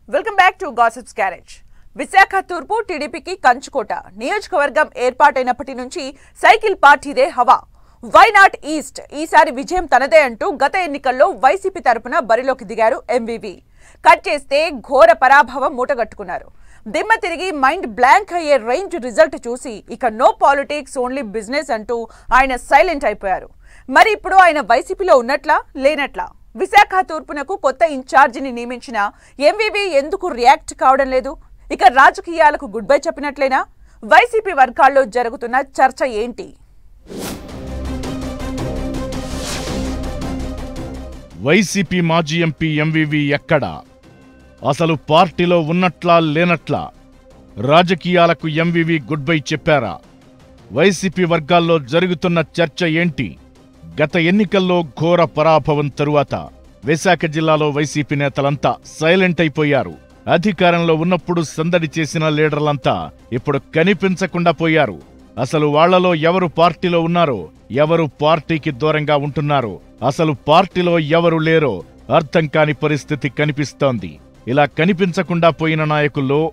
Welcome back to gossips garage. Visakha తూర్పు టీడీపీకి కంచుకోట. నియోజకవర్గం ఏర్పాటైనప్పటి నుంచి సైకిల్ పార్టీదే హవా. Why not east? ఈసారి విజయం తనదే అంటూ గత ఎన్నికల్లో వైసీపీ తరపున బరిలోకి దిగారు ఎంవీవీ. కట్ చేస్తే ఘోర పరాభవం మూటగట్టుకున్నారు. దిమ్మ తిరిగి మైండ్ బ్లాంక్ అయ్యే రేంజ్ రిజల్ట్ చూసి ఇక నో పాలిటిక్స్ ఓన్లీ బిజినెస్ అంటూ ఆయన సైలెంట్ అయిపోయారు. మరి ఇప్పుడు ఆయన వైసీపీలో ఉన్నట్లా లేనట్లా? విశాఖ తూర్పునకు కొత్త ఇన్ఛార్జిని నియమించిన ఎంవీవీ ఎందుకు రియాక్ట్ కావడం లేదు? ఇక రాజకీయాలకు గుడ్ బై చెప్పినట్లేనా? వైసీపీ వర్గాల్లో జరుగుతున్న చర్చ ఏంటి? వైసీపీ మాజీ ఎంపీ ఎంవీవీ ఎక్కడా? అసలు పార్టీలో ఉన్నట్లా లేనట్లా? రాజకీయాలకు ఎంవీవీ గుడ్ బై చెప్పారా? వైసీపీ వర్గాల్లో జరుగుతున్న చర్చ ఏంటి? గత ఎన్నికల్లో ఘోర పరాభవం తరువాత విశాఖ జిల్లాలో వైసీపీ నేతలంతా సైలెంట్ అయిపోయారు. అధికారంలో ఉన్నప్పుడు సందడి చేసిన లీడర్లంతా ఇప్పుడు కనిపించకుండా పోయారు. అసలు వాళ్లలో ఎవరు పార్టీలో ఉన్నారో, ఎవరు పార్టీకి దూరంగా ఉంటున్నారో, అసలు పార్టీలో ఎవరు లేరో అర్థం కాని పరిస్థితి కనిపిస్తోంది. ఇలా కనిపించకుండా పోయిన నాయకుల్లో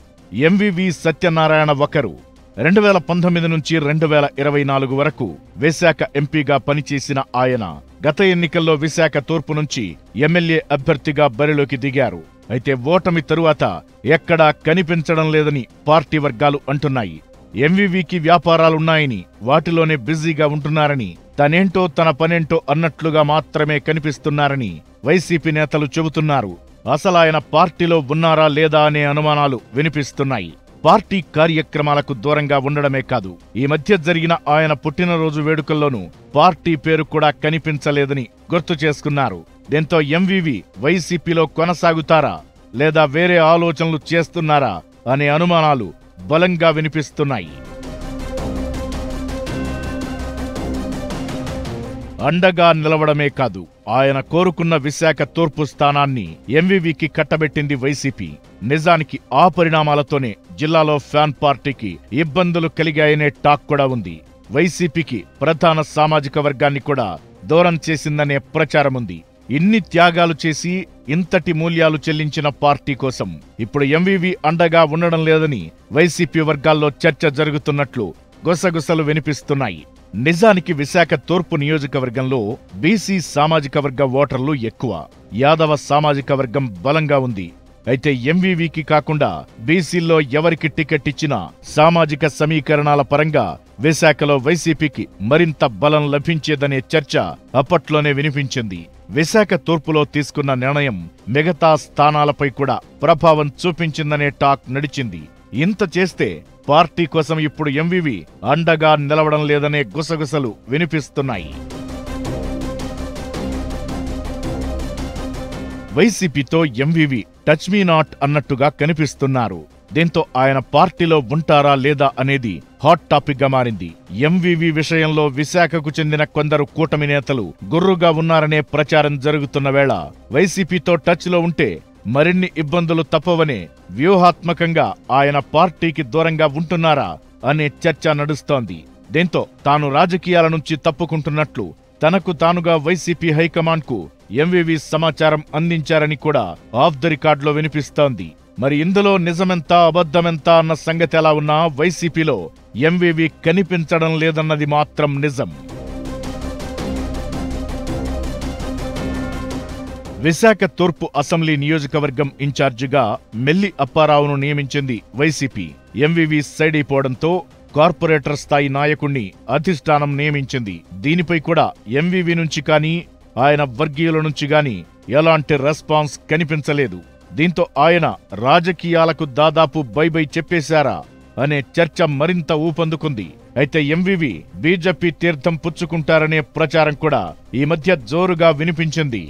ఎంవీవీ సత్యనారాయణ ఒకరు. 2019 నుంచి 2024 వరకు విశాఖ ఎంపీగా పనిచేసిన ఆయన గత ఎన్నికల్లో విశాఖ తూర్పు నుంచి ఎమ్మెల్యే అభ్యర్థిగా బరిలోకి దిగారు. అయితే ఓటమి తరువాత ఎక్కడా కనిపించడం లేదని పార్టీ వర్గాలు అంటున్నాయి. ఎంవీవీకి వ్యాపారాలున్నాయని, వాటిలోనే బిజీగా ఉంటున్నారని, తనేంటో తన పనేంటో అన్నట్లుగా మాత్రమే కనిపిస్తున్నారని వైసీపీ నేతలు చెబుతున్నారు. అసలాయన పార్టీలో ఉన్నారా లేదా అనే అనుమానాలు వినిపిస్తున్నాయి. పార్టీ కార్యక్రమాలకు దూరంగా ఉండడమే కాదు, ఈ మధ్య జరిగిన ఆయన పుట్టినరోజు వేడుకల్లోనూ పార్టీ పేరు కూడా కనిపించలేదని గుర్తు చేసుకున్నారు. దీంతో ఎంవీవీ వైసీపీలో కొనసాగుతారా లేదా వేరే ఆలోచనలు చేస్తున్నారా అనే అనుమానాలు బలంగా వినిపిస్తున్నాయి. అండగా నిలవడమే కాదు, ఆయన కోరుకున్న విశాఖ తూర్పు స్థానాన్ని ఎంవీవీకి కట్టబెట్టింది వైసీపీ. నిజానికి ఆ పరిణామాలతోనే జిల్లాలో ఫ్యాన్ పార్టీకి ఇబ్బందులు కలిగాయనే టాక్ కూడా ఉంది. వైసీపీకి ప్రధాన సామాజిక వర్గాన్ని కూడా దూరం చేసిందనే ప్రచారముంది. ఇన్ని త్యాగాలు చేసి ఇంతటి మూల్యాలు చెల్లించిన పార్టీ కోసం ఇప్పుడు ఎంవీవీ అండగా ఉండడం లేదని వైసీపీ వర్గాల్లో చర్చ జరుగుతున్నట్లు గుసగుసలు వినిపిస్తున్నాయి. నిజానికి విశాఖ తూర్పు నియోజకవర్గంలో బీసీ సామాజిక వర్గ ఓటర్లు ఎక్కువ, యాదవ సామాజిక వర్గం బలంగా ఉంది. అయితే ఎంవీవీకి కాకుండా బీసీల్లో ఎవరికి టికెట్ ఇచ్చినా సామాజిక సమీకరణాల పరంగా విశాఖలో వైసీపీకి మరింత బలం లభించేదనే చర్చ అప్పట్లోనే వినిపించింది. విశాఖ తూర్పులో తీసుకున్న నిర్ణయం మిగతా స్థానాలపై కూడా ప్రభావం చూపించిందనే టాక్ నడిచింది. ఇంత చేస్తే పార్టీ కోసం ఇప్పుడు ఎంవీవీ అండగా నిలవడం లేదనే గుసగుసలు వినిపిస్తున్నాయి. వైసీపీతో ఎంవీవీ టచ్ మీ నాట్ అన్నట్టుగా కనిపిస్తున్నారు. దీంతో ఆయన పార్టీలో ఉంటారా లేదా అనేది హాట్ టాపిక్ గా మారింది. ఎంవీవీ విషయంలో విశాఖకు చెందిన కొందరు కూటమి నేతలు గుర్రుగా ఉన్నారనే ప్రచారం జరుగుతున్న వేళ వైసీపీతో టచ్ లో ఉంటే మరిన్ని ఇబ్బందులు తప్పవనే వ్యూహాత్మకంగా ఆయన పార్టీకి దూరంగా ఉంటున్నారా అనే చర్చ నడుస్తోంది. దీంతో తాను రాజకీయాల నుంచి తప్పుకుంటున్నట్లు తనకు తానుగా వైసీపీ హైకమాండ్ కు ఎంవీవీ సమాచారం అందించారని కూడా ఆఫ్ ది రికార్డులో వినిపిస్తోంది. మరి ఇందులో నిజమెంత అబద్ధమెంత అన్న సంగతి ఎలా ఉన్నా వైసీపీలో ఎంవీవీ కనిపించడం లేదన్నది మాత్రం నిజం. విశాఖ తూర్పు అసెంబ్లీ నియోజకవర్గం ఇన్ఛార్జిగా మెల్లి అప్పారావును నియమించింది వైసీపీ. ఎంవీవీ సైడ్ అయిపోవడంతో కార్పొరేటర్ స్థాయి నాయకుణ్ణి అధిష్టానం నియమించింది. దీనిపై కూడా ఎంవీవీ నుంచి కానీ ఆయన వర్గీయుల నుంచి గాని ఎలాంటి రెస్పాన్స్ కనిపించలేదు. దీంతో ఆయన రాజకీయాలకు దాదాపు బై చెప్పేశారా అనే చర్చ మరింత ఊపందుకుంది. అయితే ఎంవీవీ బీజేపీ తీర్థం పుచ్చుకుంటారనే ప్రచారం కూడా ఈ మధ్య జోరుగా వినిపించింది.